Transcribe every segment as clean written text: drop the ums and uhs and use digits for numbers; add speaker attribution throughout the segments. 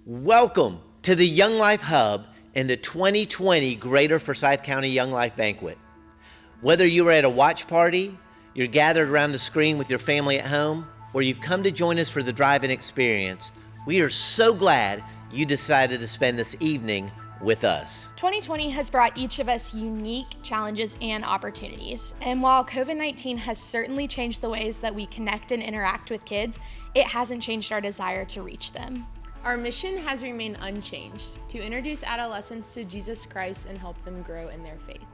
Speaker 1: Welcome to the Young Life Hub and the 2020 Greater Forsyth County Young Life Banquet. Whether you are at a watch party, you're gathered around the screen with your family at home, or you've come to join us for the drive-in experience, we are so glad you decided to spend this evening with us.
Speaker 2: 2020 has brought each of us unique challenges and opportunities. And while COVID-19 has certainly changed the ways that we connect and interact with kids, it hasn't changed our desire to reach them.
Speaker 3: Our mission has remained unchanged, to introduce adolescents to Jesus Christ and help them grow in their faith.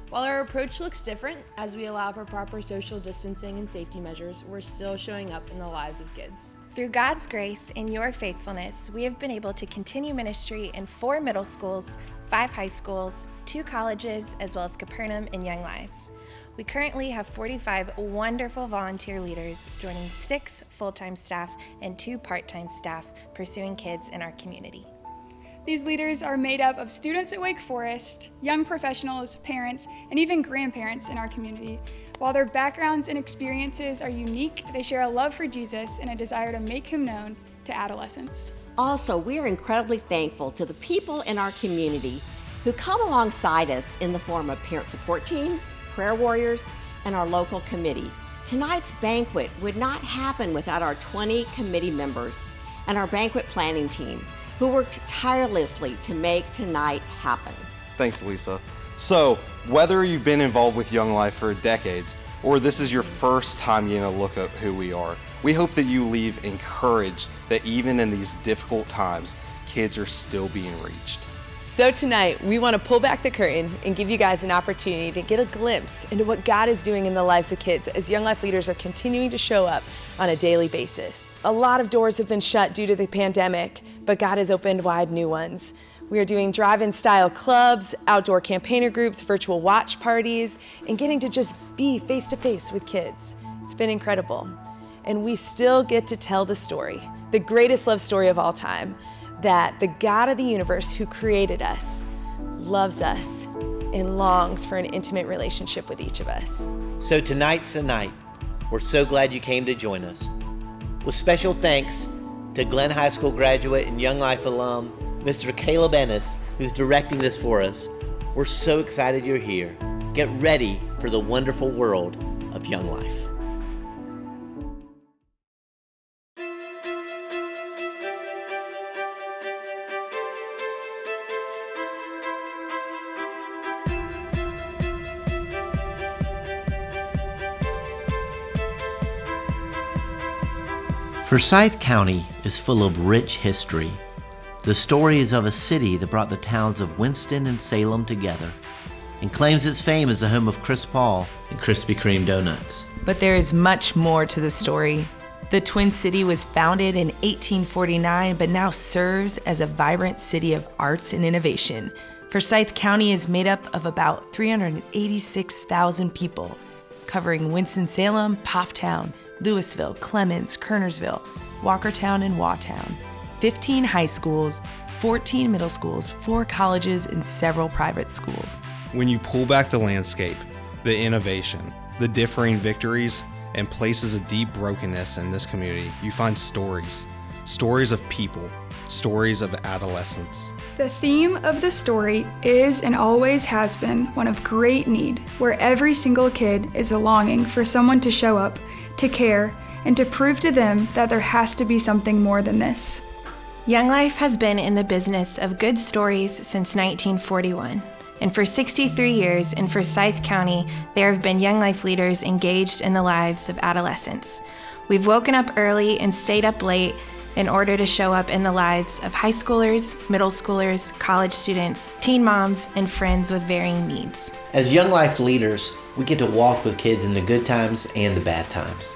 Speaker 3: While our approach looks different, as we allow for proper social distancing and safety measures, we're still showing up in the lives of kids.
Speaker 4: Through God's grace and your faithfulness, we have been able to continue ministry in 4 middle schools, 5 high schools, 2 colleges, as well as Capernaum and Young Lives. We currently have 45 wonderful volunteer leaders joining 6 full-time staff and 2 part-time staff pursuing kids in our community.
Speaker 5: These leaders are made up of students at Wake Forest, young professionals, parents, and even grandparents in our community. While their backgrounds and experiences are unique, they share a love for Jesus and a desire to make him known to adolescents.
Speaker 6: Also, we are incredibly thankful to the people in our community who come alongside us in the form of parent support teams, prayer warriors, and our local committee. Tonight's banquet would not happen without our 20 committee members and our banquet planning team, who worked tirelessly to make tonight happen.
Speaker 7: Thanks, Lisa. So, whether you've been involved with Young Life for decades, or this is your first time getting a look at who we are, we hope that you leave encouraged that even in these difficult times, kids are still being reached.
Speaker 8: So tonight, we want to pull back the curtain and give you guys an opportunity to get a glimpse into what God is doing in the lives of kids as Young Life leaders are continuing to show up on a daily basis. A lot of doors have been shut due to the pandemic, but God has opened wide new ones. We are doing drive-in style clubs, outdoor campaigner groups, virtual watch parties, and getting to just be face-to-face with kids. It's been incredible. And we still get to tell the story, the greatest love story of all time, that the God of the universe who created us loves us and longs for an intimate relationship with each of us.
Speaker 1: So tonight's the night. We're so glad you came to join us. With special thanks to Glenn High School graduate and Young Life alum, Mr. Caleb Ennis, who's directing this for us. We're so excited you're here. Get ready for the wonderful world of Young Life. Forsyth County is full of rich history. The story is of a city that brought the towns of Winston and Salem together and claims its fame as the home of Crisp Paul and Krispy Kreme donuts.
Speaker 8: But there is much more to the story. The Twin City was founded in 1849, but now serves as a vibrant city of arts and innovation. Forsyth County is made up of about 386,000 people, covering Winston-Salem, Pofftown, Louisville, Clemens, Kernersville, Walkertown, and Waughtown. 15 high schools, 14 middle schools, 4 colleges, and several private schools.
Speaker 7: When you pull back the landscape, the innovation, the differing victories, and places of deep brokenness in this community, you find stories of people, stories of adolescence.
Speaker 5: The theme of the story is and always has been one of great need, where every single kid is a longing for someone to show up, to care, and to prove to them that there has to be something more than this.
Speaker 4: Young Life has been in the business of good stories since 1941. And for 63 years in Forsyth County, there have been Young Life leaders engaged in the lives of adolescents. We've woken up early and stayed up late in order to show up in the lives of high schoolers, middle schoolers, college students, teen moms, and friends with varying needs.
Speaker 1: As Young Life leaders, we get to walk with kids in the good times and the bad times.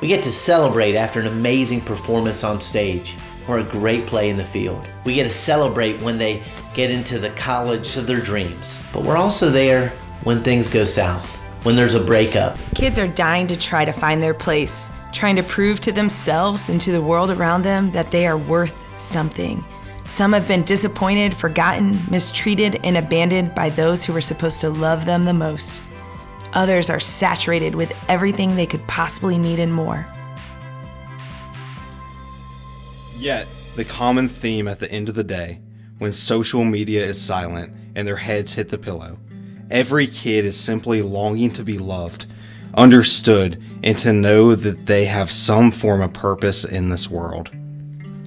Speaker 1: We get to celebrate after an amazing performance on stage or a great play in the field. We get to celebrate when they get into the college of their dreams. But we're also there when things go south, when there's a breakup.
Speaker 8: Kids are dying to try to find their place, trying to prove to themselves and to the world around them that they are worth something. Some have been disappointed, forgotten, mistreated, and abandoned by those who were supposed to love them the most. Others are saturated with everything they could possibly need and more.
Speaker 7: Yet, The common theme at the end of the day, when social media is silent and their heads hit the pillow, every kid is simply longing to be loved, understood, and to know that they have some form of purpose in this world.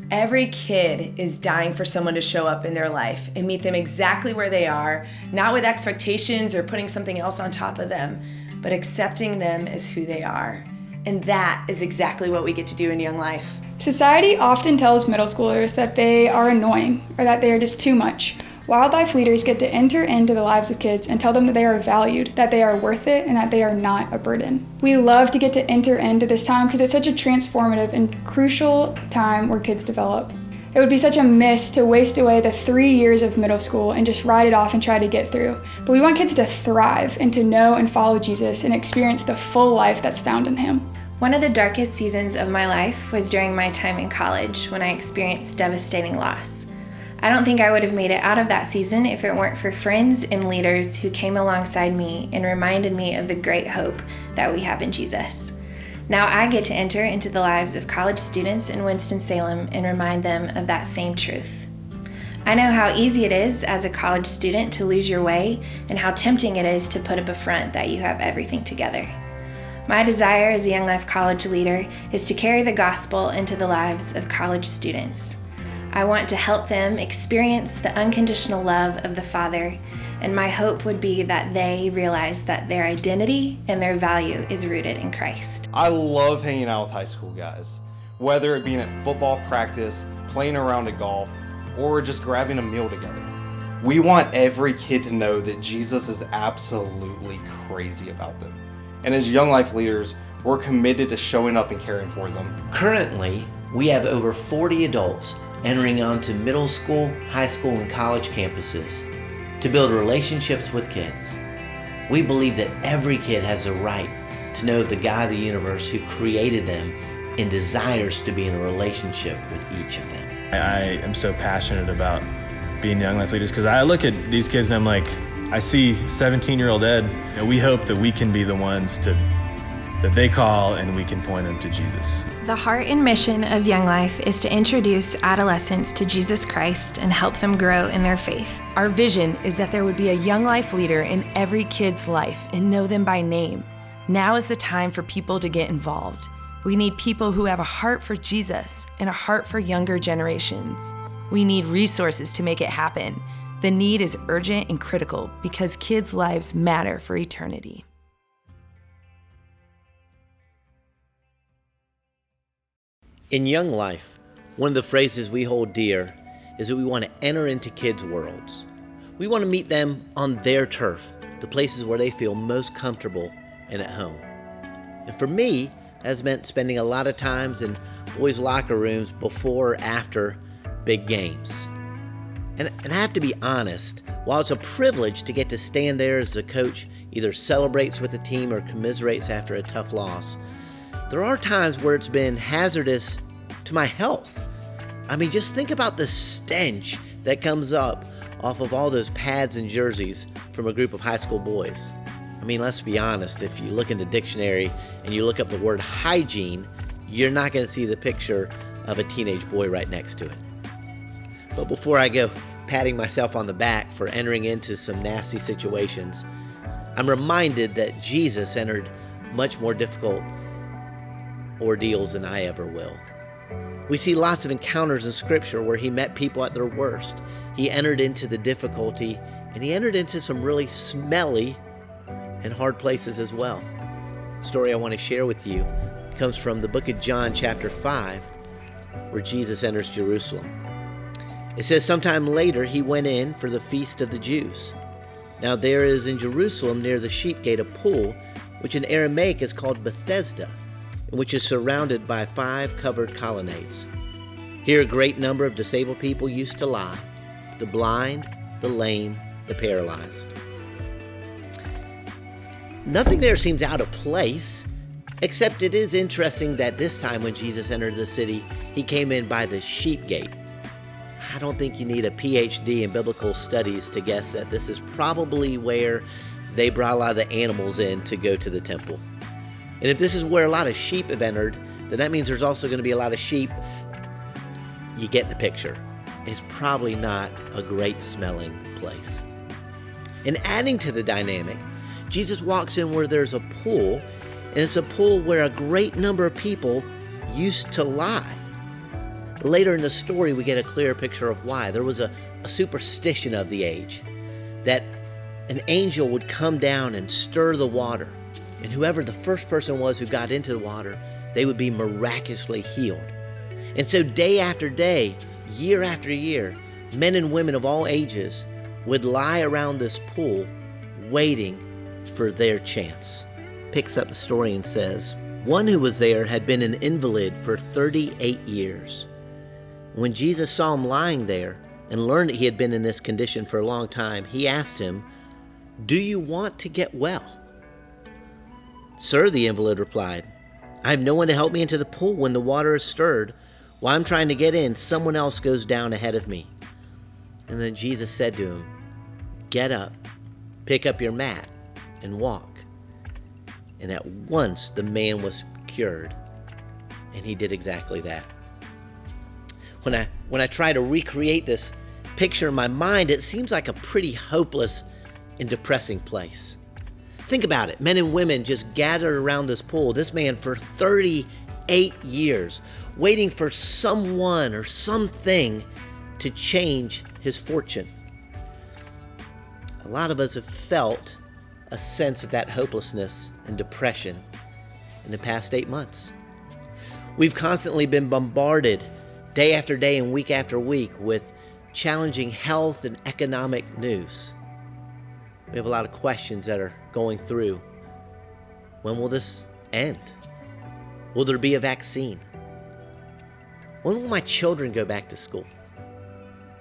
Speaker 8: Every kid is dying for someone to show up in their life and meet them exactly where they are, not with expectations or putting something else on top of them, but accepting them as who they are. And that is exactly what we get to do in Young Life.
Speaker 5: Society often tells middle schoolers that they are annoying or that they are just too much. Wildlife leaders get to enter into the lives of kids and tell them that they are valued, that they are worth it, and that they are not a burden. We love to get to enter into this time because it's such a transformative and crucial time where kids develop. It would be such a miss to waste away the 3 years of middle school and just write it off and try to get through. But we want kids to thrive and to know and follow Jesus and experience the full life that's found in Him.
Speaker 4: One of the darkest seasons of my life was during my time in college when I experienced devastating loss. I don't think I would have made it out of that season if it weren't for friends and leaders who came alongside me and reminded me of the great hope that we have in Jesus. Now I get to enter into the lives of college students in Winston-Salem and remind them of that same truth. I know how easy it is as a college student to lose your way and how tempting it is to put up a front that you have everything together. My desire as a Young Life college leader is to carry the gospel into the lives of college students. I want to help them experience the unconditional love of the Father, and my hope would be that they realize that their identity and their value is rooted in Christ.
Speaker 7: I love hanging out with high school guys, whether it being at football practice, playing around at golf, or just grabbing a meal together. We want every kid to know that Jesus is absolutely crazy about them. And as Young Life leaders, we're committed to showing up and caring for them.
Speaker 1: Currently, we have over 40 adults entering onto middle school, high school, and college campuses to build relationships with kids. We believe that every kid has a right to know the God of the universe who created them and desires to be in a relationship with each of them.
Speaker 9: I am so passionate about being Young Life leaders because I look at these kids and I'm like, I see 17-year-old Ed, and we hope that we can be the ones that they call and we can point them to Jesus.
Speaker 4: The heart and mission of Young Life is to introduce adolescents to Jesus Christ and help them grow in their faith.
Speaker 8: Our vision is that there would be a Young Life leader in every kid's life and know them by name. Now is the time for people to get involved. We need people who have a heart for Jesus and a heart for younger generations. We need resources to make it happen. The need is urgent and critical because kids' lives matter for eternity.
Speaker 1: In Young Life, one of the phrases we hold dear is that we want to enter into kids' worlds. We want to meet them on their turf, the places where they feel most comfortable and at home. And for me, that has meant spending a lot of times in boys' locker rooms before or after big games. And I have to be honest, while it's a privilege to get to stand there as the coach either celebrates with the team or commiserates after a tough loss, there are times where it's been hazardous to my health. I mean, just think about the stench that comes up off of all those pads and jerseys from a group of high school boys. I mean, let's be honest, if you look in the dictionary and you look up the word hygiene, you're not going to see the picture of a teenage boy right next to it. But before I go patting myself on the back for entering into some nasty situations, I'm reminded that Jesus entered much more difficult ordeals than I ever will. We see lots of encounters in Scripture where He met people at their worst. He entered into the difficulty, and He entered into some really smelly and hard places as well. The story I want to share with you comes from the book of John, chapter 5, where Jesus enters Jerusalem. It says, sometime later He went in for the feast of the Jews. Now there is in Jerusalem near the sheep gate a pool, which in Aramaic is called Bethesda, and which is surrounded by 5 covered colonnades. Here a great number of disabled people used to lie, the blind, the lame, the paralyzed. Nothing there seems out of place, except it is interesting that this time when Jesus entered the city, He came in by the sheep gate. I don't think you need a PhD in biblical studies to guess that this is probably where they brought a lot of the animals in to go to the temple. And if this is where a lot of sheep have entered, then that means there's also going to be a lot of sheep you get the picture. It's probably not a great smelling place. And adding to the dynamic, Jesus walks in where there's a pool, and it's a pool where a great number of people used to lie. Later in the story, we get a clear picture of why. There was a superstition of the age that an angel would come down and stir the water, and whoever the first person was who got into the water, they would be miraculously healed. And so day after day, year after year, men and women of all ages would lie around this pool waiting for their chance. Picks up the story and says, one who was there had been an invalid for 38 years. When Jesus saw him lying there and learned that he had been in this condition for a long time, he asked him, "Do you want to get well?" "Sir," the invalid replied, "I have no one to help me into the pool when the water is stirred. While I'm trying to get in, someone else goes down ahead of me." And then Jesus said to him, "Get up, pick up your mat, and walk." And at once the man was cured, and he did exactly that. When I try to recreate this picture in my mind, it seems like a pretty hopeless and depressing place. Think about it. Men and women just gathered around this pool, this man for 38 years, waiting for someone or something to change his fortune. A lot of us have felt a sense of that hopelessness and depression in the past 8 months. We've constantly been bombarded day after day and week after week with challenging health and economic news. We have a lot of questions that are going through. When will this end? Will there be a vaccine? When will my children go back to school?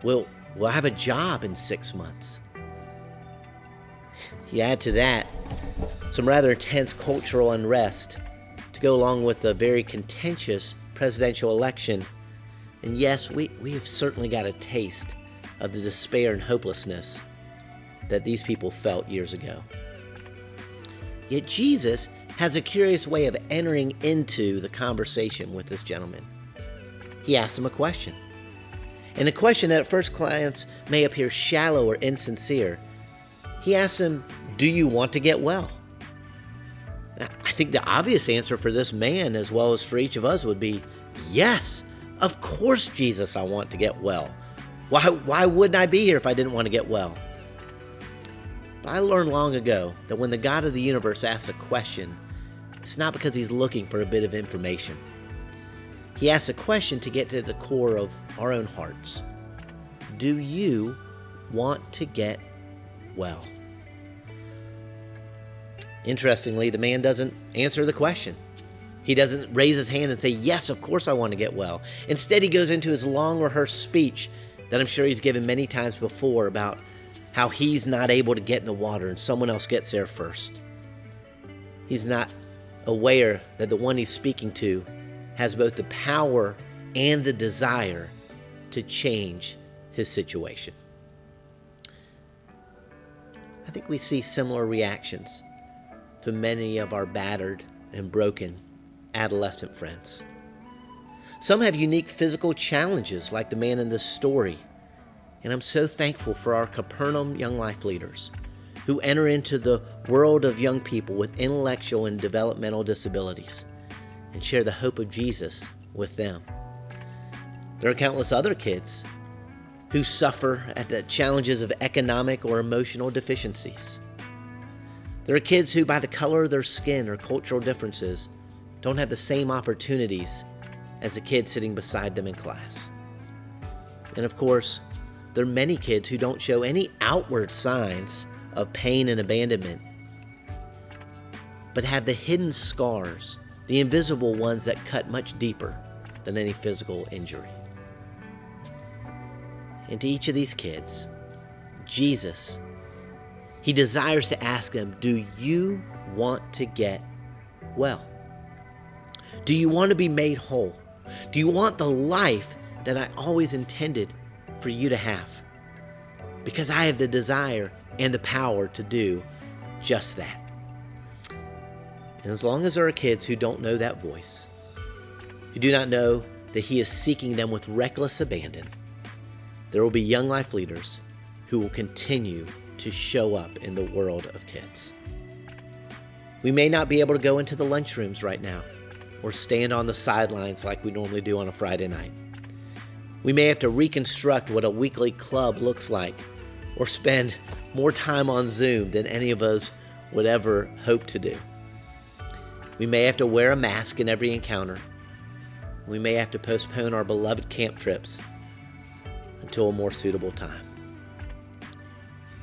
Speaker 1: Will I have a job in 6 months? You add to that some rather intense cultural unrest to go along with a very contentious presidential election. And yes, we have certainly got a taste of the despair and hopelessness that these people felt years ago. Yet Jesus has a curious way of entering into the conversation with this gentleman. He asks him a question. And a question that at first glance may appear shallow or insincere. He asks him, "Do you want to get well?" And I think the obvious answer for this man, as well as for each of us, would be, yes, of course, Jesus, I want to get well. Why wouldn't I be here if I didn't want to get well? But I learned long ago that when the God of the universe asks a question, it's not because he's looking for a bit of information. He asks a question to get to the core of our own hearts. Do you want to get well? Interestingly, the man doesn't answer the question. He doesn't raise his hand and say, "Yes, of course I want to get well." Instead, he goes into his long rehearsed speech that I'm sure he's given many times before about how he's not able to get in the water and someone else gets there first. He's not aware that the one he's speaking to has both the power and the desire to change his situation. I think we see similar reactions from many of our battered and broken adolescent friends. Some have unique physical challenges like the man in this story, and I'm so thankful for our Capernaum Young Life leaders who enter into the world of young people with intellectual and developmental disabilities and share the hope of Jesus with them. There are countless other kids who suffer at the challenges of economic or emotional deficiencies. There are kids who, by the color of their skin or cultural differences, don't have the same opportunities as the kid sitting beside them in class. And of course, there are many kids who don't show any outward signs of pain and abandonment, but have the hidden scars, the invisible ones that cut much deeper than any physical injury. And to each of these kids, Jesus, he desires to ask them, do you want to get well? Do you want to be made whole? Do you want the life that I always intended for you to have? Because I have the desire and the power to do just that. And as long as there are kids who don't know that voice, who do not know that He is seeking them with reckless abandon, there will be Young Life leaders who will continue to show up in the world of kids. We may not be able to go into the lunchrooms right now or stand on the sidelines like we normally do on a Friday night. We may have to reconstruct what a weekly club looks like or spend more time on Zoom than any of us would ever hope to do. We may have to wear a mask in every encounter. We may have to postpone our beloved camp trips until a more suitable time.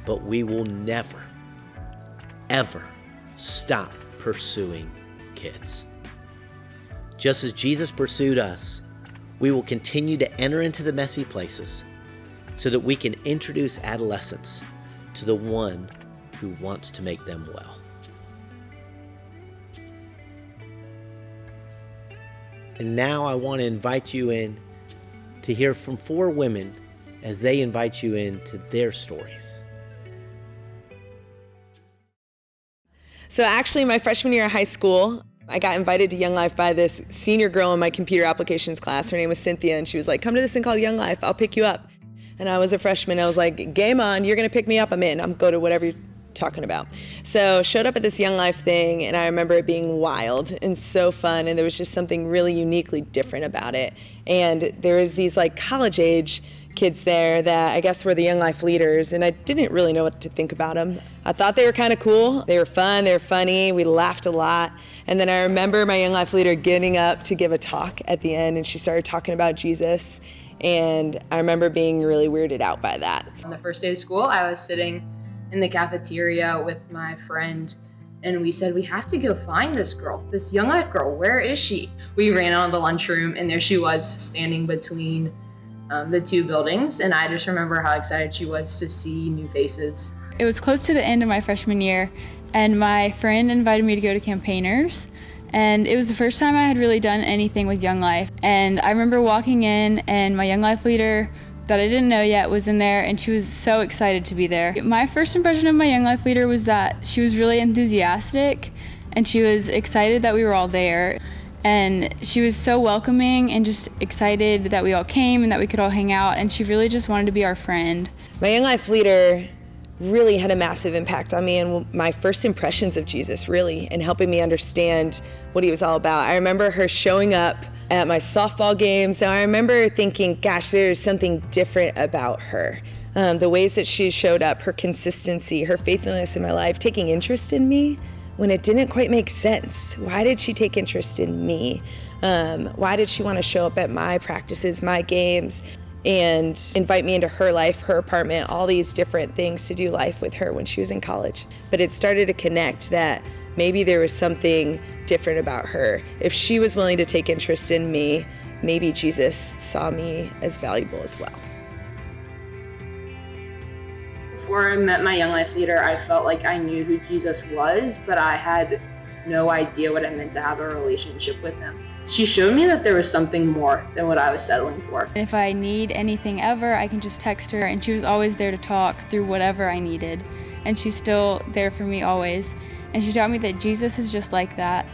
Speaker 1: But we will never, ever stop pursuing kids. Just as Jesus pursued us, we will continue to enter into the messy places so that we can introduce adolescents to the one who wants to make them well. And now I want to invite you in to hear from 4 women as they invite you into their stories.
Speaker 8: So actually, my freshman year of high school, I got invited to Young Life by this senior girl in my computer applications class. Her name was Cynthia, and she was like, come to this thing called Young Life, I'll pick you up. And I was a freshman. I was like, game on, you're gonna pick me up, I'm in. I'm go to whatever you're talking about. So showed up at this Young Life thing, and I remember it being wild and so fun, and there was just something really uniquely different about it. And there was these like college age kids there that I guess were the Young Life leaders, and I didn't really know what to think about them. I thought they were kind of cool. They were fun, they were funny, we laughed a lot. And then I remember my Young Life leader getting up to give a talk at the end, and she started talking about Jesus, and I remember being really weirded out by that.
Speaker 3: On the first day of school, I was sitting in the cafeteria with my friend, and we said, we have to go find this girl, this Young Life girl, where is she? We ran out of the lunchroom, and there she was standing between the 2 buildings, and I just remember how excited she was to see new faces.
Speaker 10: It was close to the end of my freshman year, and my friend invited me to go to Campaigners, and it was the first time I had really done anything with Young Life. And I remember walking in, and my Young Life leader that I didn't know yet was in there, and she was so excited to be there. My first impression of my Young Life leader was that she was really enthusiastic, and she was excited that we were all there. And she was so welcoming and just excited that we all came and that we could all hang out, and she really just wanted to be our friend.
Speaker 8: My Young Life leader really had a massive impact on me and my first impressions of Jesus, really, and helping me understand what he was all about. I remember her showing up at my softball games, and I remember thinking, gosh, there's something different about her. The ways that she showed up, her consistency, her faithfulness in my life, taking interest in me when it didn't quite make sense. Why did she take interest in me? Why did she want to show up at my practices, my games, and invite me into her life, her apartment, all these different things to do life with her when she was in college? But it started to connect that maybe there was something different about her. If she was willing to take interest in me, maybe Jesus saw me as valuable as well.
Speaker 3: Before I met my Young Life leader, I felt like I knew who Jesus was, but I had no idea what it meant to have a relationship with him. She showed me that there was something more than what I was settling for.
Speaker 10: If I need anything ever, I can just text her, and she was always there to talk through whatever I needed. And she's still there for me always. And she taught me that Jesus is just like that,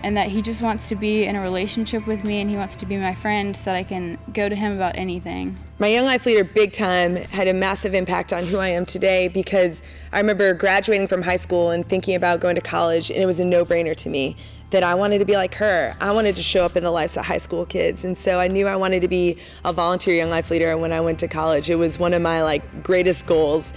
Speaker 10: and that he just wants to be in a relationship with me, and he wants to be my friend so that I can go to him about anything.
Speaker 8: My Young Life leader, big time, had a massive impact on who I am today, because I remember graduating from high school and thinking about going to college, and it was a no-brainer to me that I wanted to be like her. I wanted to show up in the lives of high school kids, and so I knew I wanted to be a volunteer Young Life leader when I went to college. It was one of my greatest goals,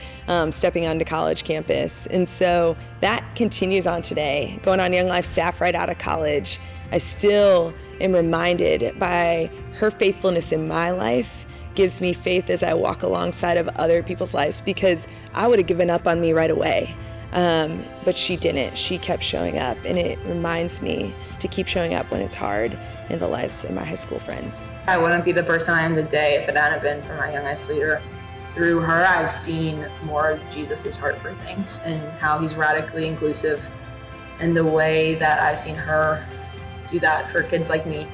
Speaker 8: stepping onto college campus, and so that continues on today. Going on Young Life staff right out of college, I still am reminded by her faithfulness in my life. Gives me faith as I walk alongside of other people's lives, because I would have given up on me right away. But she didn't. She kept showing up, and it reminds me to keep showing up when it's hard in the lives of my high school friends.
Speaker 3: I wouldn't be the person I am today if it hadn't been for my Young Life leader. Through her, I've seen more of Jesus' heart for things and how he's radically inclusive, and the way that I've seen her do that for kids like me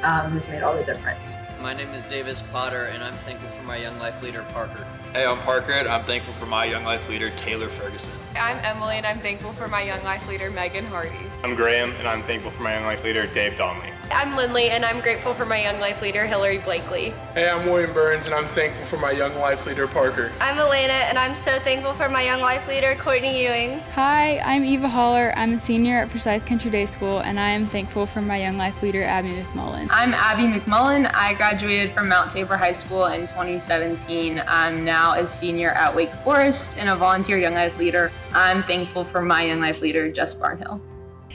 Speaker 3: has made all the difference.
Speaker 11: My name is Davis Potter, and I'm thankful for my Young Life leader, Parker.
Speaker 12: Hey, I'm Parker, and I'm thankful for my Young Life leader, Taylor Ferguson.
Speaker 13: I'm Emily, and I'm thankful for my Young Life leader, Megan Hardy.
Speaker 14: I'm Graham, and I'm thankful for my Young Life leader, Dave Donnelly.
Speaker 13: I'm Lindley, and I'm grateful for my Young Life leader, Hillary Blakely.
Speaker 14: Hey, I'm William Burns, and I'm thankful for my Young Life leader, Parker.
Speaker 15: I'm Elena, and I'm so thankful for my Young Life leader, Courtney Ewing.
Speaker 10: Hi, I'm Eva Holler. I'm a senior at Forsyth Country Day School, and I am thankful for my Young Life leader, Abby McMullen.
Speaker 16: I'm Abby McMullen. I graduated from Mount Tabor High School in 2017. I'm now a senior at Wake Forest and a volunteer Young Life leader. I'm thankful for my Young Life leader, Jess Barnhill.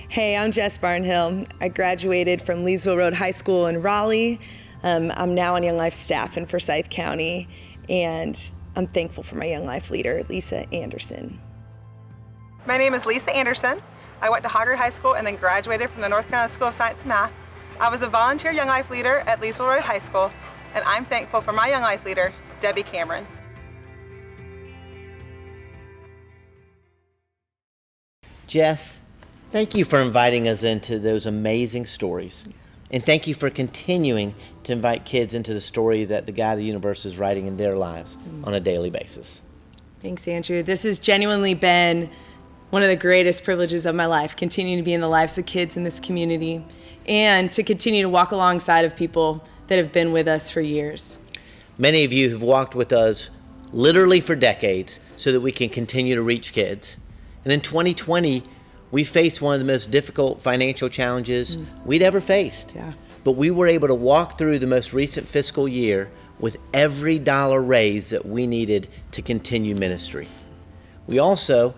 Speaker 8: Hey, I'm Jess Barnhill. I graduated from Leesville Road High School in Raleigh. I'm now on Young Life staff in Forsyth County, and I'm thankful for my Young Life leader, Lisa Anderson.
Speaker 17: My name is Lisa Anderson. I went to Hoggard High School and then graduated from the North Carolina School of Science and Math. I was a volunteer Young Life leader at Leesville Road High School, and I'm thankful for my Young Life leader, Debbie Cameron.
Speaker 1: Jess, thank you for inviting us into those amazing stories. And thank you for continuing to invite kids into the story that the God of the universe is writing in their lives on a daily basis.
Speaker 8: Thanks, Andrew. This has genuinely been one of the greatest privileges of my life, continuing to be in the lives of kids in this community and to continue to walk alongside of people that have been with us for years.
Speaker 1: Many of you have walked with us literally for decades so that we can continue to reach kids. And in 2020, we faced one of the most difficult financial challenges we'd ever faced.
Speaker 8: Yeah.
Speaker 1: But we were able to walk through the most recent fiscal year with every dollar raised that we needed to continue ministry. We also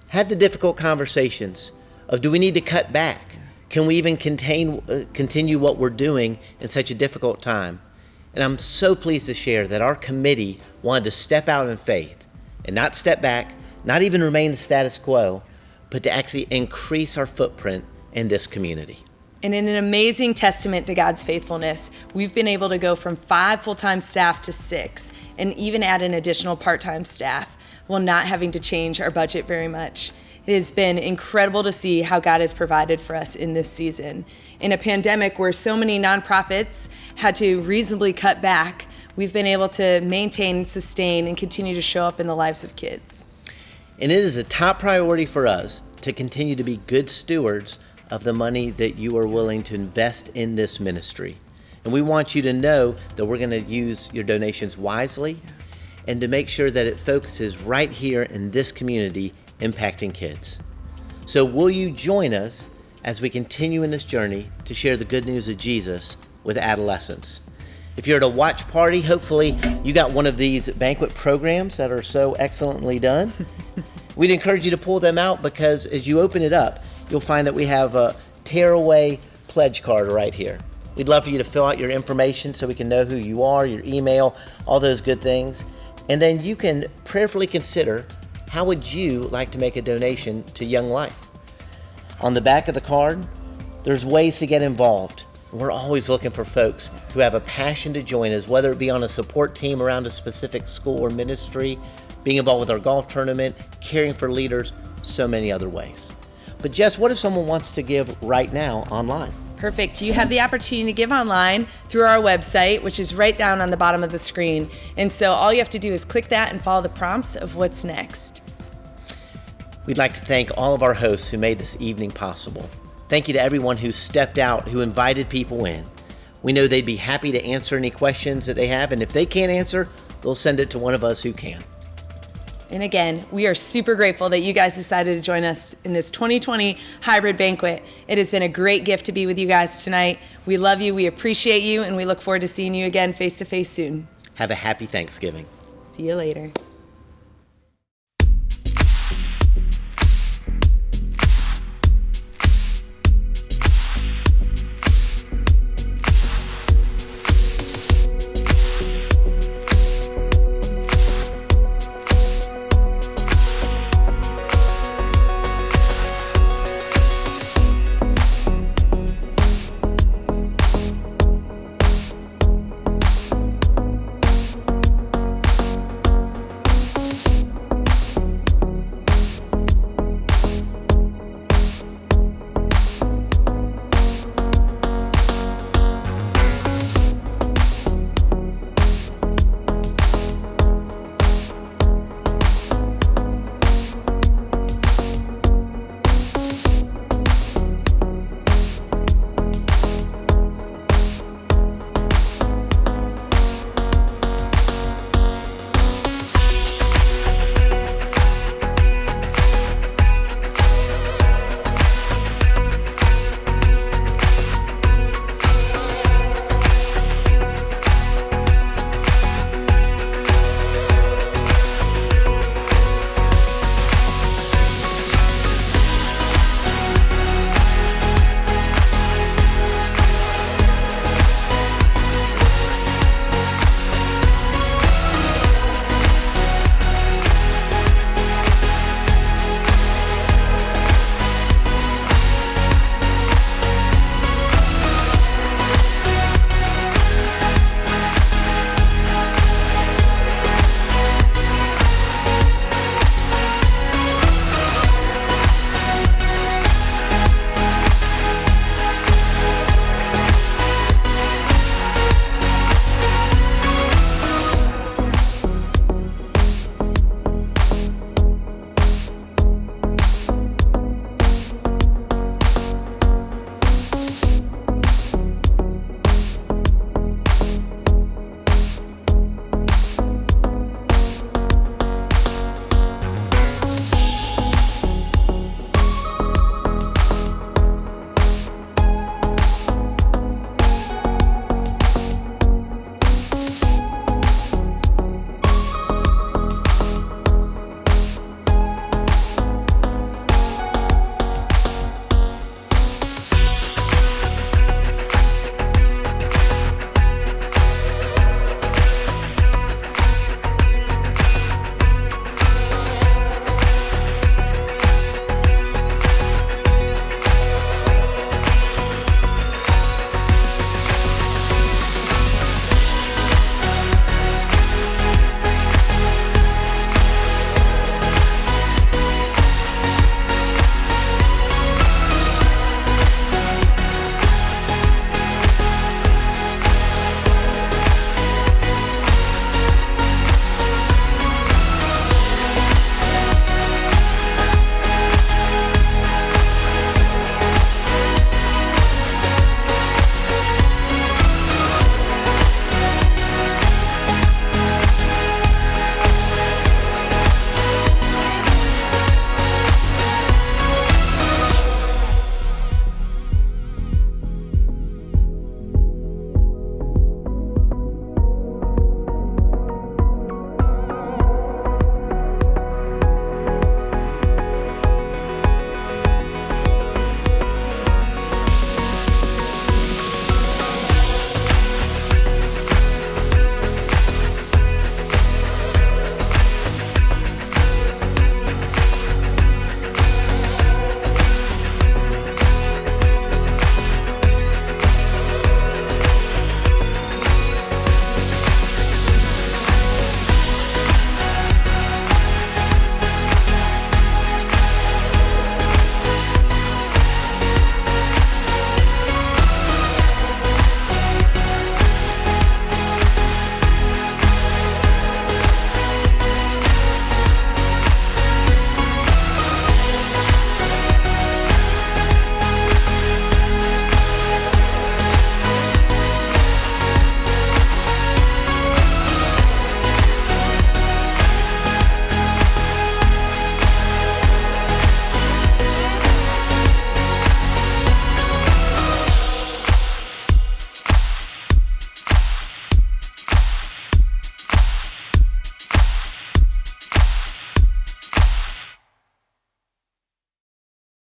Speaker 1: had the difficult conversations of, do we need to cut back? Can we even continue what we're doing in such a difficult time? And I'm so pleased to share that our committee wanted to step out in faith and not step back, not even remain the status quo, but to actually increase our footprint in this community.
Speaker 8: And in an amazing testament to God's faithfulness, we've been able to go from 5 full-time staff to 6, and even add an additional part-time staff while not having to change our budget very much. It has been incredible to see how God has provided for us in this season. In a pandemic where so many nonprofits had to reasonably cut back, we've been able to maintain, sustain, and continue to show up in the lives of kids.
Speaker 1: And it is a top priority for us to continue to be good stewards of the money that you are willing to invest in this ministry. And we want you to know that we're going to use your donations wisely and to make sure that it focuses right here in this community impacting kids. So will you join us as we continue in this journey to share the good news of Jesus with adolescents? If you're at a watch party, hopefully you got one of these banquet programs that are so excellently done. We'd encourage you to pull them out, because as you open it up, you'll find that we have a tearaway pledge card right here. We'd love for you to fill out your information so we can know who you are, your email, all those good things. And then you can prayerfully consider, how would you like to make a donation to Young Life? On the back of the card, there's ways to get involved. We're always looking for folks who have a passion to join us, whether it be on a support team around a specific school or ministry, being involved with our golf tournament, caring for leaders, so many other ways. But Jess, what if someone wants to give right now online?
Speaker 8: Perfect. You have the opportunity to give online through our website, which is right down on the bottom of the screen. And so all you have to do is click that and follow the prompts of what's next.
Speaker 1: We'd like to thank all of our hosts who made this evening possible. Thank you to everyone who stepped out, who invited people in. We know they'd be happy to answer any questions that they have, and if they can't answer, they'll send it to one of us who can.
Speaker 8: And again, we are super grateful that you guys decided to join us in this 2020 hybrid banquet. It has been a great gift to be with you guys tonight. We love you, we appreciate you, and we look forward to seeing you again face to face soon.
Speaker 1: Have a happy Thanksgiving.
Speaker 8: See you later.